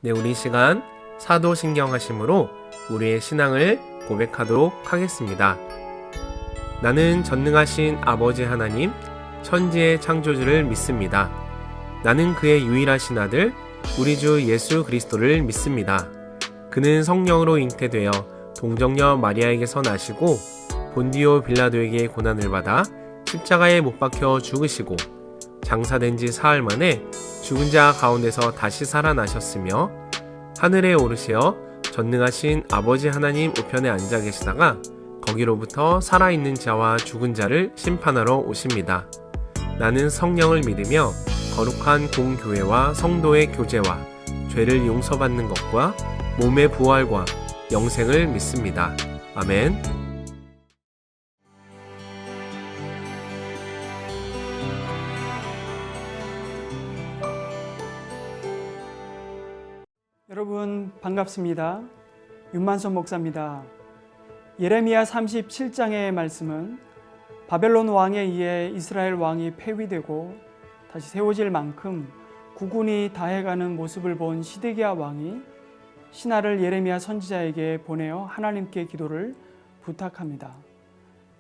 네, 우리 시간 사도신경하심으로 우리의 신앙을 고백하도록 하겠습니다. 나는 전능하신 아버지 하나님, 천지의 창조주를 믿습니다. 나는 그의 유일하신 아들, 우리 주 예수 그리스도를 믿습니다. 그는 성령으로 잉태되어 동정녀 마리아에게서 나시고 본디오 빌라도에게 고난을 받아 십자가에 못 박혀 죽으시고 장사된 지 사흘 만에 죽은 자 가운데서 다시 살아나셨으며 하늘에 오르시어 전능하신 아버지 하나님 우편에 앉아 계시다가 거기로부터 살아있는 자와 죽은 자를 심판하러 오십니다. 나는 성령을 믿으며 거룩한 공교회와 성도의 교제와 죄를 용서받는 것과 몸의 부활과 영생을 믿습니다. 아멘. 여러분 반갑습니다. 윤만선 목사입니다. 예레미야 37장의 말씀은 바벨론 왕에 의해 이스라엘 왕이 폐위되고 다시 세워질 만큼 국군이 다해가는 모습을 본 시드기야 왕이 신하를 예레미야 선지자에게 보내어 하나님께 기도를 부탁합니다.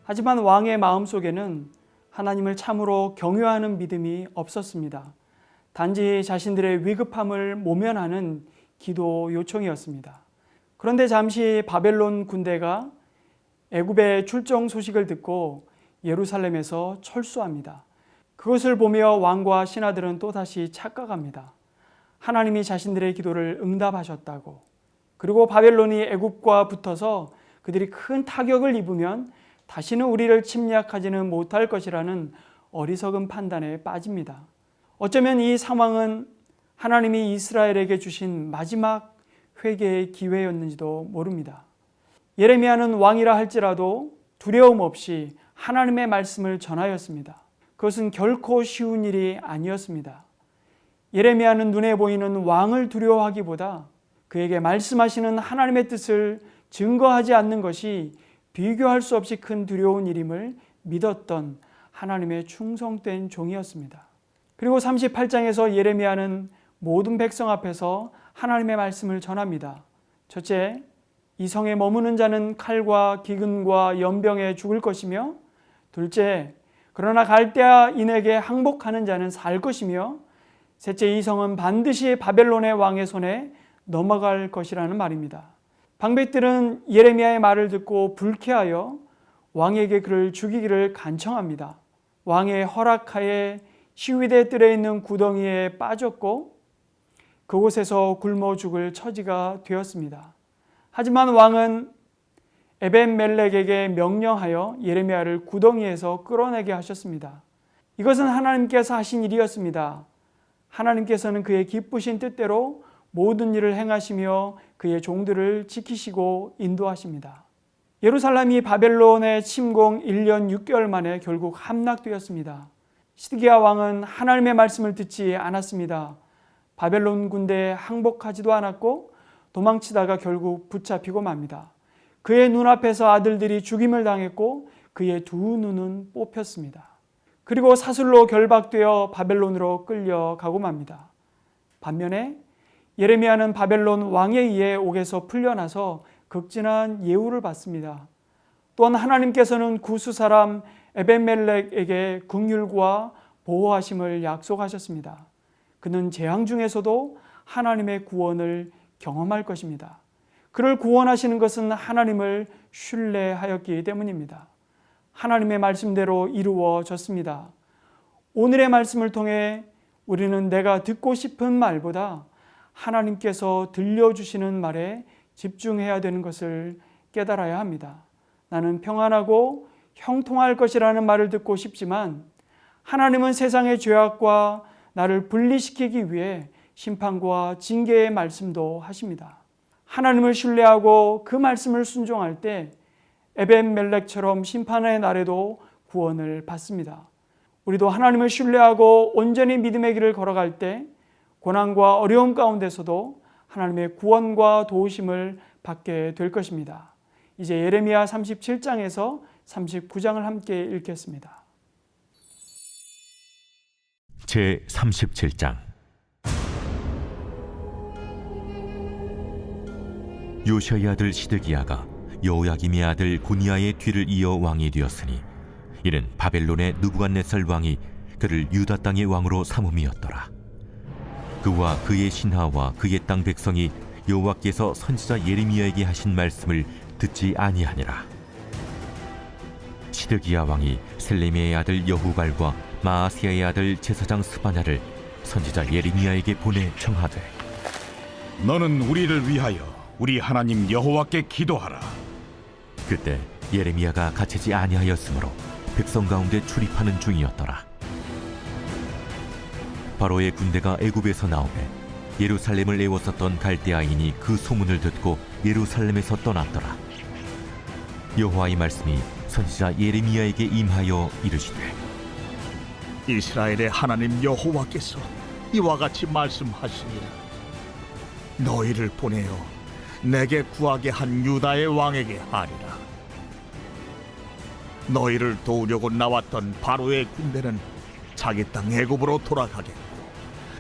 하지만 왕의 마음속에는 하나님을 참으로 경외하는 믿음이 없었습니다. 단지 자신들의 위급함을 모면하는 기도 요청이었습니다. 그런데 잠시 바벨론 군대가 애굽의 출정 소식을 듣고 예루살렘에서 철수합니다. 그것을 보며 왕과 신하들은 또다시 착각합니다. 하나님이 자신들의 기도를 응답하셨다고, 그리고 바벨론이 애굽과 붙어서 그들이 큰 타격을 입으면 다시는 우리를 침략하지는 못할 것이라는 어리석은 판단에 빠집니다. 어쩌면 이 상황은 하나님이 이스라엘에게 주신 마지막 회개의 기회였는지도 모릅니다. 예레미야는 왕이라 할지라도 두려움 없이 하나님의 말씀을 전하였습니다. 그것은 결코 쉬운 일이 아니었습니다. 예레미야는 눈에 보이는 왕을 두려워하기보다 그에게 말씀하시는 하나님의 뜻을 증거하지 않는 것이 비교할 수 없이 큰 두려운 일임을 믿었던 하나님의 충성된 종이었습니다. 그리고 38장에서 예레미야는 모든 백성 앞에서 하나님의 말씀을 전합니다. 첫째, 이 성에 머무는 자는 칼과 기근과 연병에 죽을 것이며, 둘째, 그러나 갈대아인에게 항복하는 자는 살 것이며, 셋째, 이 성은 반드시 바벨론의 왕의 손에 넘어갈 것이라는 말입니다. 방백들은 예레미야의 말을 듣고 불쾌하여 왕에게 그를 죽이기를 간청합니다. 왕의 허락하에 시위대 뜰에 있는 구덩이에 빠졌고 그곳에서 굶어 죽을 처지가 되었습니다. 하지만 왕은 에벤멜렉에게 명령하여 예레미야를 구덩이에서 끌어내게 하셨습니다. 이것은 하나님께서 하신 일이었습니다. 하나님께서는 그의 기쁘신 뜻대로 모든 일을 행하시며 그의 종들을 지키시고 인도하십니다. 예루살렘이 바벨론의 침공 1년 6개월 만에 결국 함락되었습니다. 시드기야 왕은 하나님의 말씀을 듣지 않았습니다. 바벨론 군대에 항복하지도 않았고 도망치다가 결국 붙잡히고 맙니다. 그의 눈앞에서 아들들이 죽임을 당했고 그의 두 눈은 뽑혔습니다. 그리고 사슬로 결박되어 바벨론으로 끌려가고 맙니다. 반면에 예레미야는 바벨론 왕에 의해 옥에서 풀려나서 극진한 예우를 받습니다. 또한 하나님께서는 구스 사람 에벤멜렉에게 긍휼과 보호하심을 약속하셨습니다. 그는 재앙 중에서도 하나님의 구원을 경험할 것입니다. 그를 구원하시는 것은 하나님을 신뢰하였기 때문입니다. 하나님의 말씀대로 이루어졌습니다. 오늘의 말씀을 통해 우리는 내가 듣고 싶은 말보다 하나님께서 들려주시는 말에 집중해야 되는 것을 깨달아야 합니다. 나는 평안하고 형통할 것이라는 말을 듣고 싶지만 하나님은 세상의 죄악과 나를 분리시키기 위해 심판과 징계의 말씀도 하십니다. 하나님을 신뢰하고 그 말씀을 순종할 때 에벤멜렉처럼 심판의 날에도 구원을 받습니다. 우리도 하나님을 신뢰하고 온전히 믿음의 길을 걸어갈 때 고난과 어려움 가운데서도 하나님의 구원과 도우심을 받게 될 것입니다. 이제 예레미야 37장에서 39장을 함께 읽겠습니다. 제 37장 요시아의 아들 시드기야가 여호야김의 아들 고니아의 뒤를 이어 왕이 되었으니 이는 바벨론의 느부갓네살 왕이 그를 유다 땅의 왕으로 삼음이었더라. 그와 그의 신하와 그의 땅 백성이 여호와께서 선지자 예레미야에게 하신 말씀을 듣지 아니하니라. 시드기야 왕이 셀레미야의 아들 여후갈과 마아스야의 아들 제사장 스바냐를 선지자 예레미야에게 보내 청하되, 너는 우리를 위하여 우리 하나님 여호와께 기도하라. 그때 예레미야가 갇히지 아니하였으므로 백성 가운데 출입하는 중이었더라. 바로의 군대가 애굽에서 나오매 예루살렘을 애웠었던 갈대아인이 그 소문을 듣고 예루살렘에서 떠났더라. 여호와의 말씀이 선지자 예레미야에게 임하여 이르시되, 이스라엘의 하나님 여호와께서 이와 같이 말씀하시니라. 너희를 보내어 내게 구하게 한 유다의 왕에게 하리라. 너희를 도우려고 나왔던 바로의 군대는 자기 땅 애굽으로 돌아가겠고,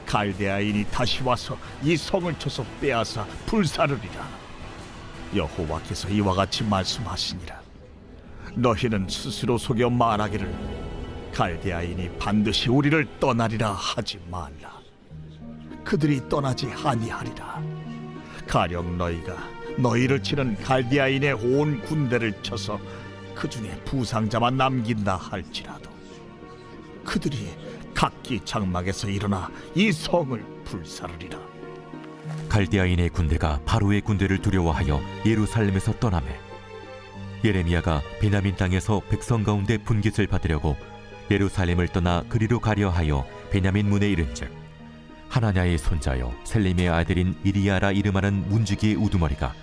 갈대아인이 다시 와서 이 성을 쳐서 빼앗아 불사르리라. 여호와께서 이와 같이 말씀하시니라. 너희는 스스로 속여 말하기를 갈대아인이 반드시 우리를 떠나리라 하지 말라. 그들이 떠나지 아니하리라. 가령 너희가 너희를 치는 갈대아인의 온 군대를 쳐서 그 중에 부상자만 남긴다 할지라도 그들이 각기 장막에서 일어나 이 성을 불사르리라. 갈대아인의 군대가 바로의 군대를 두려워하여 예루살렘에서 떠나매 예레미야가 베냐민 땅에서 백성 가운데 분깃을 받으려고 예루살렘을 떠나 그리로 가려 하여 베냐민 문에 이른즉, 하나냐의 손자여 셀림의 아들인 이리야라 이름하는 문지기의 우두머리가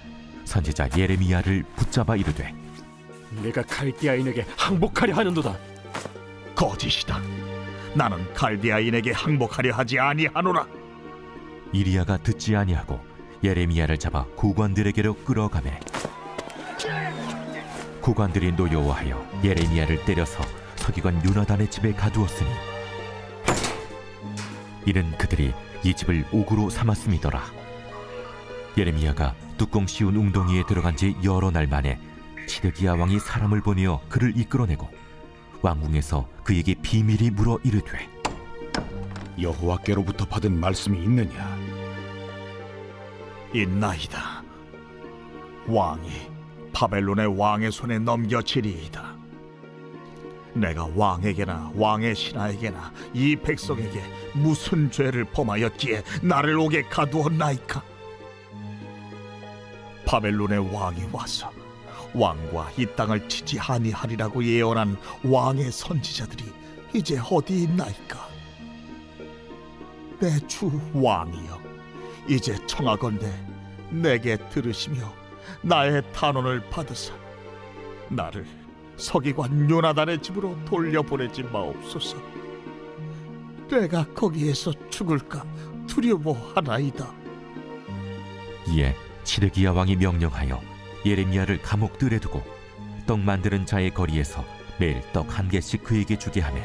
선지자 예레미야를 붙잡아 이르되, 내가 갈대아인에게 항복하려 하는도다. 거짓이다. 나는 갈대아인에게 항복하려 하지 아니하노라. 이리야가 듣지 아니하고 예레미야를 잡아 고관들에게로 끌어가매 고관들이 노여워하여 예레미야를 때려서 서기관 요나단의 집에 가두었으니 이는 그들이 이 집을 옥으로 삼았음이더라. 예레미야가 뚜껑 씌운 웅덩이에 들어간 지 여러 날 만에 시드기야 왕이 사람을 보내어 그를 이끌어내고 왕궁에서 그에게 비밀이 물어 이르되, 여호와께로부터 받은 말씀이 있느냐? 있나이다. 왕이 바벨론의 왕의 손에 넘겨지리이다. 내가 왕에게나 왕의 신하에게나 이 백성에게 무슨 죄를 범하였기에 나를 옥에 가두었나이까? 바벨론의 왕이 와서 왕과 이 땅을 치지 아니하리라고 예언한 왕의 선지자들이 이제 어디 있나이까? 내 주 왕이여, 이제 청하건대 내게 들으시며 나의 탄원을 받으사 나를 서기관 요나단의 집으로 돌려보내지 마옵소서. 내가 거기에서 죽을까 두려워하나이다. 이에 시드기야 왕이 명령하여 예레미야를 감옥들에 두고 떡 만드는 자의 거리에서 매일 떡 한 개씩 그에게 주게 하며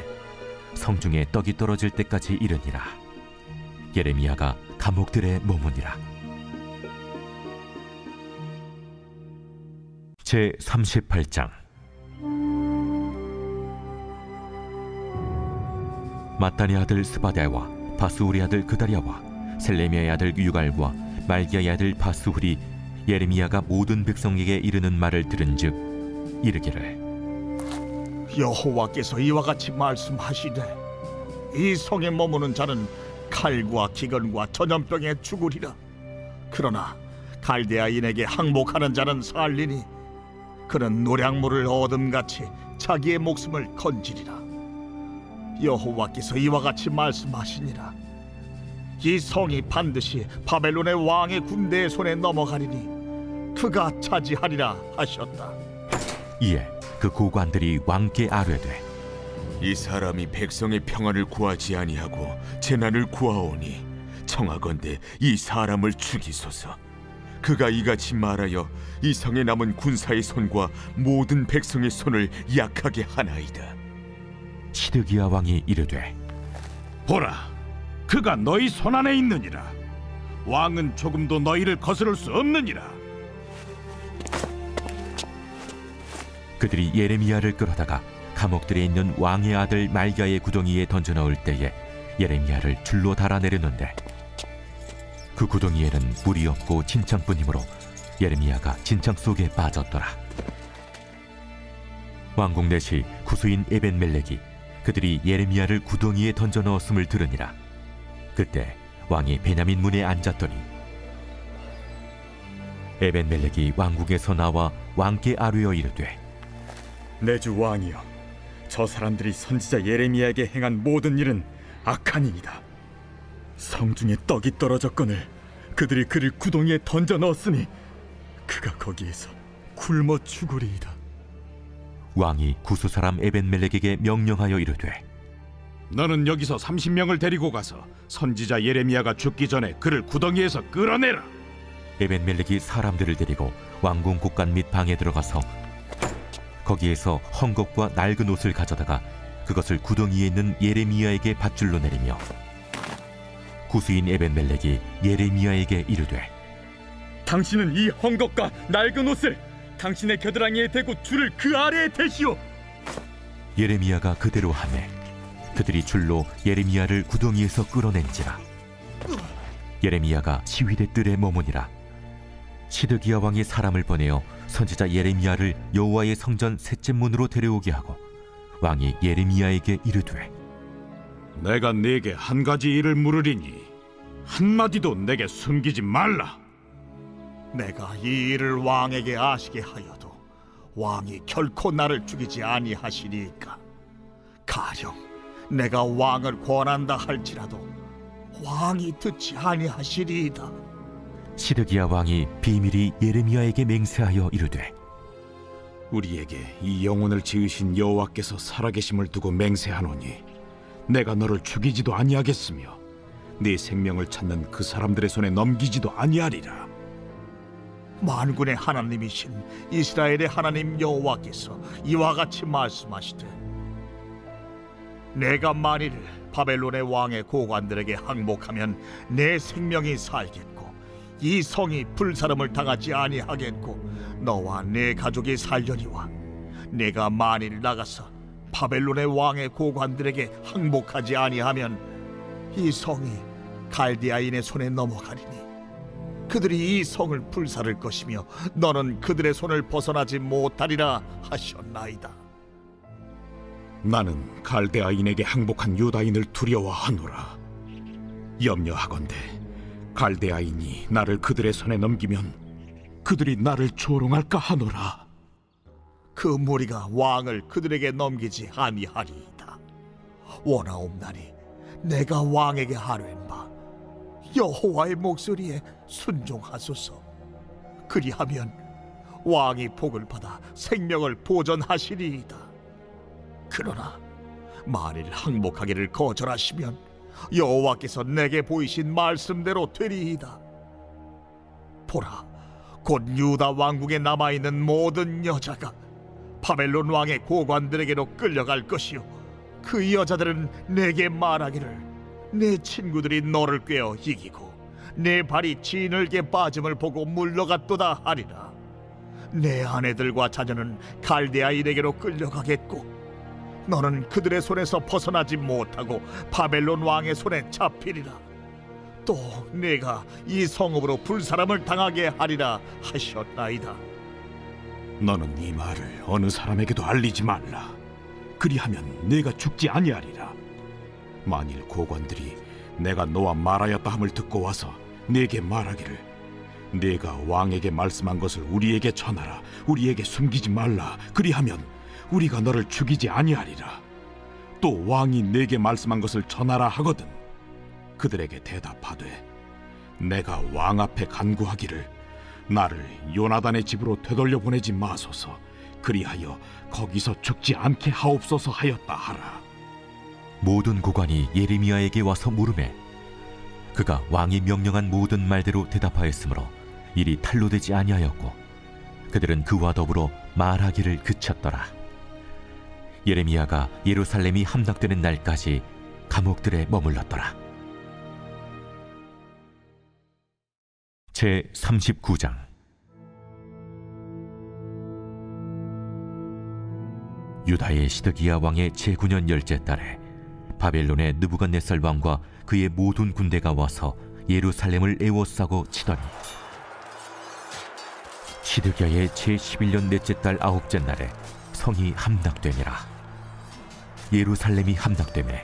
성중에 떡이 떨어질 때까지 이르니라. 예레미야가 감옥들에 머무니라. 제 38장. 마따니 아들 스바랴와 바스후리 아들 그다랴와 셀레미야의 아들 유갈과 말기야의 아들 바스후리 예레미야가 모든 백성에게 이르는 말을 들은즉 이르기를, 여호와께서 이와 같이 말씀하시되 이 성에 머무는 자는 칼과 기근과 전염병에 죽으리라. 그러나 갈대아인에게 항복하는 자는 살리니 그는 노량물을 얻음같이 자기의 목숨을 건지리라. 여호와께서 이와 같이 말씀하시니라. 이 성이 반드시 바벨론의 왕의 군대의 손에 넘어가리니 그가 차지하리라 하셨다. 이에 그 고관들이 왕께 아뢰되, 이 사람이 백성의 평안을 구하지 아니하고 재난을 구하오니 청하건대 이 사람을 죽이소서. 그가 이같이 말하여 이 성에 남은 군사의 손과 모든 백성의 손을 약하게 하나이다. 시드기야 왕이 이르되, 보라, 그가 너희 손안에 있느니라. 왕은 조금도 너희를 거스를 수 없느니라. 그들이 예레미야를 끌어다가 감옥들에 있는 왕의 아들 말기야의 구덩이에 던져 넣을 때에 예레미야를 줄로 달아내렸는데 그 구덩이에는 물이 없고 진창뿐이므로 예레미야가 진창 속에 빠졌더라. 왕궁 내시 구수인 에벤멜렉이 그들이 예레미야를 구덩이에 던져 넣었음을 들으니라. 그때 왕이 베냐민 문에 앉았더니 에벤멜렉이 왕궁에서 나와 왕께 아뢰어 이르되 내 주 왕이여, 저 사람들이 선지자 예레미야에게 행한 모든 일은 악하니이다. 성중에 떡이 떨어졌거늘 그들이 그를 구덩이에 던져 넣었으니 그가 거기에서 굶어 죽으리이다. 왕이 구수 사람 에벤멜렉에게 명령하여 이르되 너는 여기서 30명을 데리고 가서 선지자 예레미야가 죽기 전에 그를 구덩이에서 끌어내라. 에벤멜렉이 사람들을 데리고 왕궁 곳간 및 방에 들어가서 거기에서 헝겊과 낡은 옷을 가져다가 그것을 구덩이에 있는 예레미야에게 밧줄로 내리며 구수인 에벤멜렉이 예레미야에게 이르되 당신은 이 헝겊과 낡은 옷을 당신의 겨드랑이에 대고 줄을 그 아래에 대시오. 예레미야가 그대로 하매 그들이 줄로 예레미야를 구덩이에서 끌어낸지라. 예레미야가 시위대 뜰에 머무니라. 시드기야 왕이 사람을 보내어 선지자 예레미야를 여호와의 성전 셋째 문으로 데려오게 하고 왕이 예레미야에게 이르되 내가 네게 한 가지 일을 물으리니 한마디도 내게 숨기지 말라. 내가 이 일을 왕에게 아시게 하여도 왕이 결코 나를 죽이지 아니하시리이까. 가령 내가 왕을 권한다 할지라도 왕이 듣지 아니하시리이다. 시드기야 왕이 비밀이 예레미야에게 맹세하여 이르되 우리에게 이 영혼을 지으신 여호와께서 살아계심을 두고 맹세하노니 내가 너를 죽이지도 아니하겠으며 네 생명을 찾는 그 사람들의 손에 넘기지도 아니하리라. 만군의 하나님이신 이스라엘의 하나님 여호와께서 이와 같이 말씀하시되 내가 만일 바벨론의 왕의 고관들에게 항복하면 내 생명이 살겠고 이 성이 불사름을 당하지 아니하겠고 너와 내 가족이 살려니와 내가 만일 나가서 바벨론의 왕의 고관들에게 항복하지 아니하면 이 성이 갈디아인의 손에 넘어가리니 그들이 이 성을 불사를 것이며 너는 그들의 손을 벗어나지 못하리라 하셨나이다. 나는 갈대아인에게 항복한 유다인을 두려워하노라. 염려하건대 갈대아인이 나를 그들의 손에 넘기면 그들이 나를 조롱할까 하노라. 그 무리가 왕을 그들에게 넘기지 아니하리이다. 원하옵나니 내가 왕에게 하랜 바 여호와의 목소리에 순종하소서. 그리하면 왕이 복을 받아 생명을 보전하시리이다. 그러나 만일 항복하기를 거절하시면 여호와께서 내게 보이신 말씀대로 되리이다. 보라, 곧 유다 왕국에 남아있는 모든 여자가 바벨론 왕의 고관들에게로 끌려갈 것이요 그 여자들은 내게 말하기를 내 친구들이 너를 꿰어 이기고 내 발이 진흙에 빠짐을 보고 물러갔도다 하리라. 내 아내들과 자녀는 갈대아인에게로 끌려가겠고 너는 그들의 손에서 벗어나지 못하고 바벨론 왕의 손에 잡히리라. 또 내가 이 성읍으로 불사람을 당하게 하리라 하셨나이다. 너는 이 말을 어느 사람에게도 알리지 말라. 그리하면 내가 죽지 아니하리라. 만일 고관들이 내가 너와 말하였다 함을 듣고 와서 네게 말하기를 네가 왕에게 말씀한 것을 우리에게 전하라. 우리에게 숨기지 말라. 그리하면 우리가 너를 죽이지 아니하리라. 또 왕이 내게 말씀한 것을 전하라 하거든 그들에게 대답하되 내가 왕 앞에 간구하기를 나를 요나단의 집으로 되돌려 보내지 마소서. 그리하여 거기서 죽지 않게 하옵소서 하였다 하라. 모든 고관이 예레미야에게 와서 물으매 그가 왕이 명령한 모든 말대로 대답하였으므로 일이 탄로되지 아니하였고 그들은 그와 더불어 말하기를 그쳤더라. 예레미야가 예루살렘이 함락되는 날까지 감옥들에 머물렀더라. 제 39장 유다의 시드기야 왕의 제9년 열째 달에 바벨론의 느부갓네살 왕과 그의 모든 군대가 와서 예루살렘을 에워싸고 치더니 시드기야의 제11년 넷째 달 9째 날에 성이 함락되니라. 예루살렘이 함락되매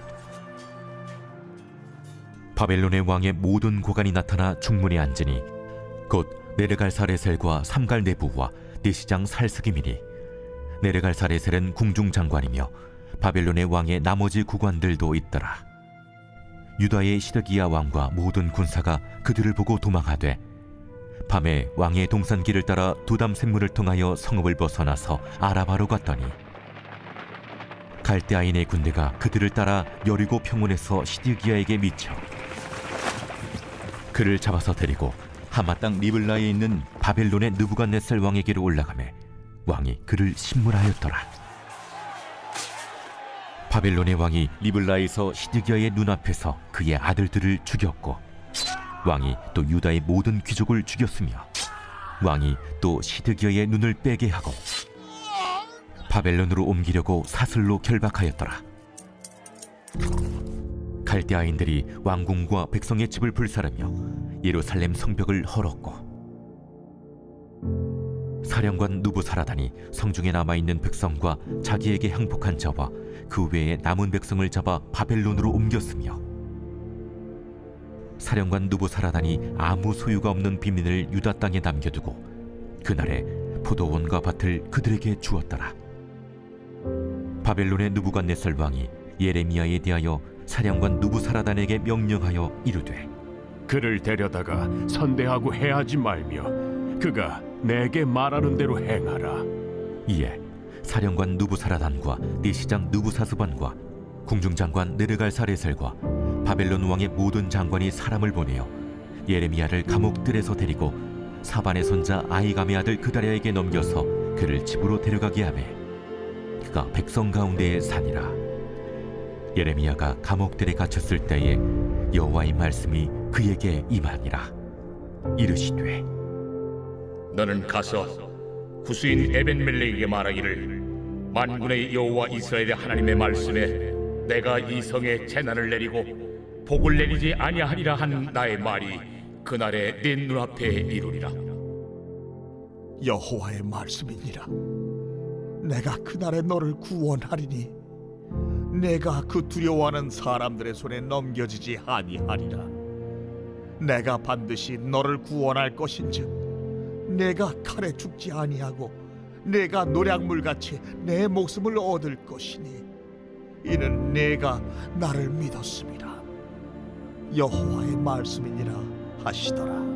바벨론의 왕의 모든 고관이 나타나 중문에 앉으니 곧 네르갈사레셀과 삼갈네부와 내시장 살스기미니 네르갈사레셀은 궁중장관이며 바벨론의 왕의 나머지 구관들도 있더라. 유다의 시드기야 왕과 모든 군사가 그들을 보고 도망하되 밤에 왕의 동산길을 따라 두담 샘물을 통하여 성읍을 벗어나서 아라바로 갔더니 갈대아인의 군대가 그들을 따라 여리고 평원에서 시드기야에게 미쳐 그를 잡아서 데리고 하마 땅 리블라에 있는 바벨론의 느부갓네살 왕에게로 올라가매 왕이 그를 신문하였더라. 바벨론의 왕이 리블라에서 시드기야의 눈앞에서 그의 아들들을 죽였고 왕이 또 유다의 모든 귀족을 죽였으며 왕이 또 시드기야의 눈을 빼게 하고 바벨론으로 옮기려고 사슬로 결박하였더라. 갈대아인들이 왕궁과 백성의 집을 불사르며 예루살렘 성벽을 헐었고 사령관 누부사라단이 성중에 남아있는 백성과 자기에게 항복한 자와 그 외에 남은 백성을 잡아 바벨론으로 옮겼으며 사령관 누부사라단이 아무 소유가 없는 빈민을 유다 땅에 남겨두고 그날에 포도원과 밭을 그들에게 주었더라. 바벨론의 느부갓네살 왕이 예레미야에 대하여 사령관 누부사라단에게 명령하여 이르되 그를 데려다가 선대하고 해하지 말며 그가 내게 말하는 대로 행하라. 이에 사령관 누부사라단과 내시장 느부사스반과 궁중장관 느르갈사레셀과 바벨론 왕의 모든 장관이 사람을 보내어 예레미야를 감옥들에서 데리고 사반의 손자 아히감의 아들 그다랴에게 넘겨서 그를 집으로 데려가게 하매 그가 백성 가운데에 사니라. 예레미야가 감옥들에 갇혔을 때에 여호와의 말씀이 그에게 임하니라. 이르시되 너는 가서 구스인 에벤멜렉에게 말하기를 만군의 여호와 이스라엘의 하나님의 말씀에 내가 이 성에 재난을 내리고 복을 내리지 아니하리라 한 나의 말이 그날에 네 눈앞에 이루리라. 여호와의 말씀이니라. 내가 그날에 너를 구원하리니 내가 그 두려워하는 사람들의 손에 넘겨지지 아니하리라. 내가 반드시 너를 구원할 것인즉 내가 칼에 죽지 아니하고 내가 노략물같이 내 목숨을 얻을 것이니 이는 내가 나를 믿었음이라. 여호와의 말씀이니라 하시더라.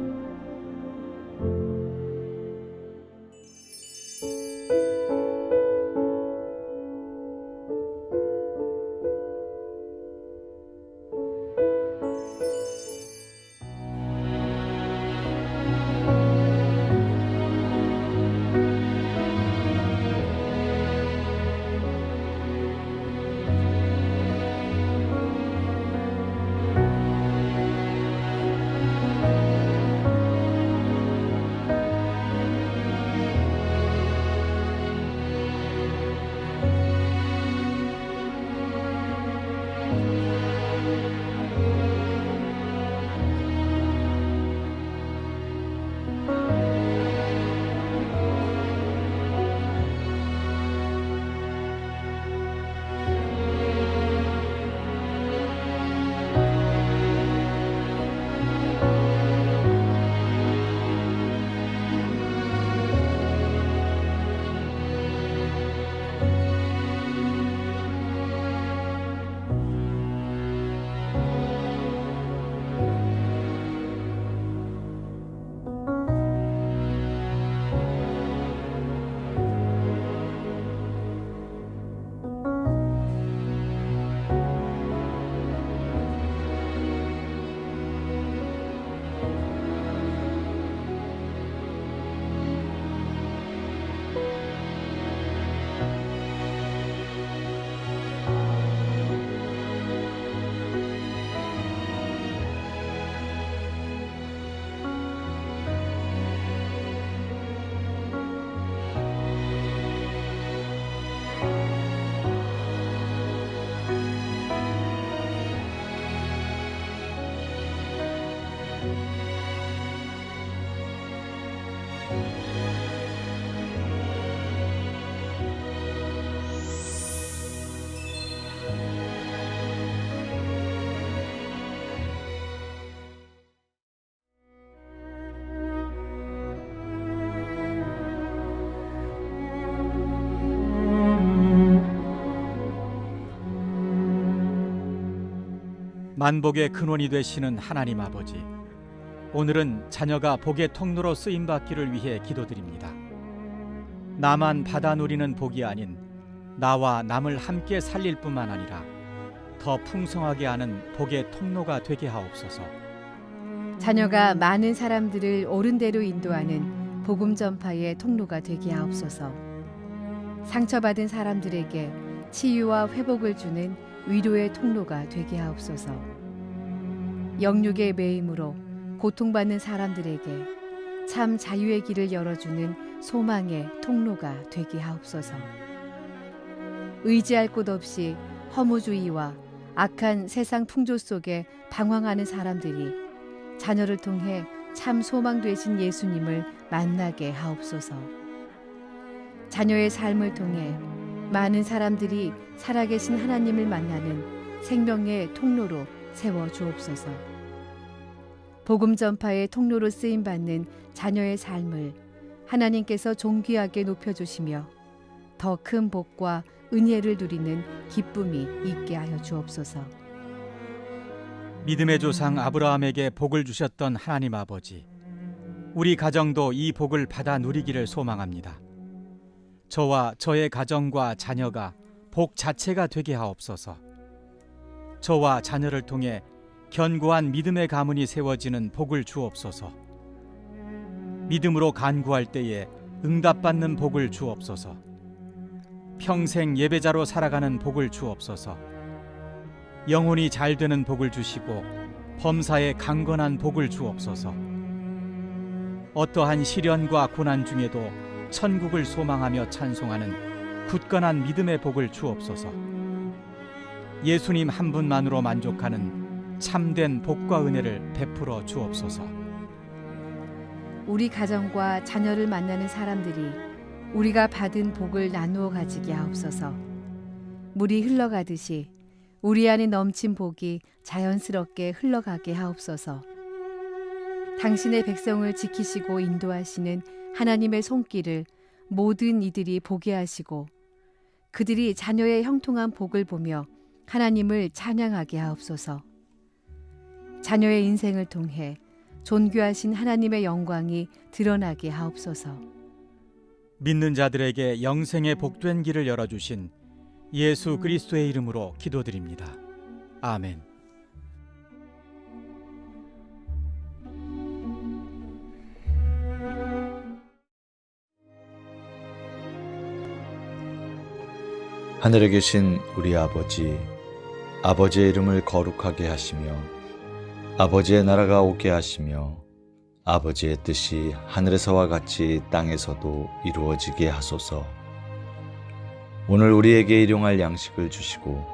만복의 근원이 되시는 하나님 아버지, 오늘은 자녀가 복의 통로로 쓰임받기를 위해 기도드립니다. 나만 받아 누리는 복이 아닌 나와 남을 함께 살릴 뿐만 아니라 더 풍성하게 하는 복의 통로가 되게 하옵소서. 자녀가 많은 사람들을 옳은 대로 인도하는 복음 전파의 통로가 되게 하옵소서. 상처받은 사람들에게 치유와 회복을 주는 위로의 통로가 되게 하옵소서. 영육의 매임으로 고통받는 사람들에게 참 자유의 길을 열어주는 소망의 통로가 되게 하옵소서. 의지할 곳 없이 허무주의와 악한 세상 풍조 속에 방황하는 사람들이 자녀를 통해 참 소망 되신 예수님을 만나게 하옵소서. 자녀의 삶을 통해 많은 사람들이 살아계신 하나님을 만나는 생명의 통로로 세워 주옵소서. 복음 전파의 통로로 쓰임 받는 자녀의 삶을 하나님께서 존귀하게 높여주시며 더 큰 복과 은혜를 누리는 기쁨이 있게 하여 주옵소서. 믿음의 조상 아브라함에게 복을 주셨던 하나님 아버지, 우리 가정도 이 복을 받아 누리기를 소망합니다. 저와 저의 가정과 자녀가 복 자체가 되게 하옵소서. 저와 자녀를 통해 견고한 믿음의 가문이 세워지는 복을 주옵소서. 믿음으로 간구할 때에 응답받는 복을 주옵소서. 평생 예배자로 살아가는 복을 주옵소서. 영혼이 잘 되는 복을 주시고 범사에 강건한 복을 주옵소서. 어떠한 시련과 고난 중에도 천국을 소망하며 찬송하는 굳건한 믿음의 복을 주옵소서. 예수님 한 분만으로 만족하는 참된 복과 은혜를 베풀어 주옵소서. 우리 가정과 자녀를 만나는 사람들이 우리가 받은 복을 나누어 가지게 하옵소서. 물이 흘러가듯이 우리 안에 넘친 복이 자연스럽게 흘러가게 하옵소서. 당신의 백성을 지키시고 인도하시는 하나님의 손길을 모든 이들이 보게 하시고 그들이 자녀의 형통한 복을 보며 하나님을 찬양하게 하옵소서. 자녀의 인생을 통해 존귀하신 하나님의 영광이 드러나게 하옵소서. 믿는 자들에게 영생의 복된 길을 열어주신 예수 그리스도의 이름으로 기도드립니다. 아멘. 하늘에 계신 우리 아버지, 아버지의 이름을 거룩하게 하시며 아버지의 나라가 오게 하시며 아버지의 뜻이 하늘에서와 같이 땅에서도 이루어지게 하소서. 오늘 우리에게 일용할 양식을 주시고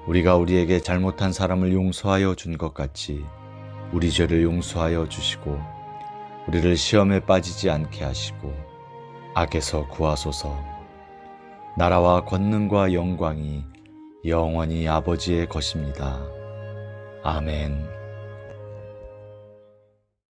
우리가 우리에게 잘못한 사람을 용서하여 준 것 같이 우리 죄를 용서하여 주시고 우리를 시험에 빠지지 않게 하시고 악에서 구하소서. 나라와 권능과 영광이 영원히 아버지의 것입니다. 아멘.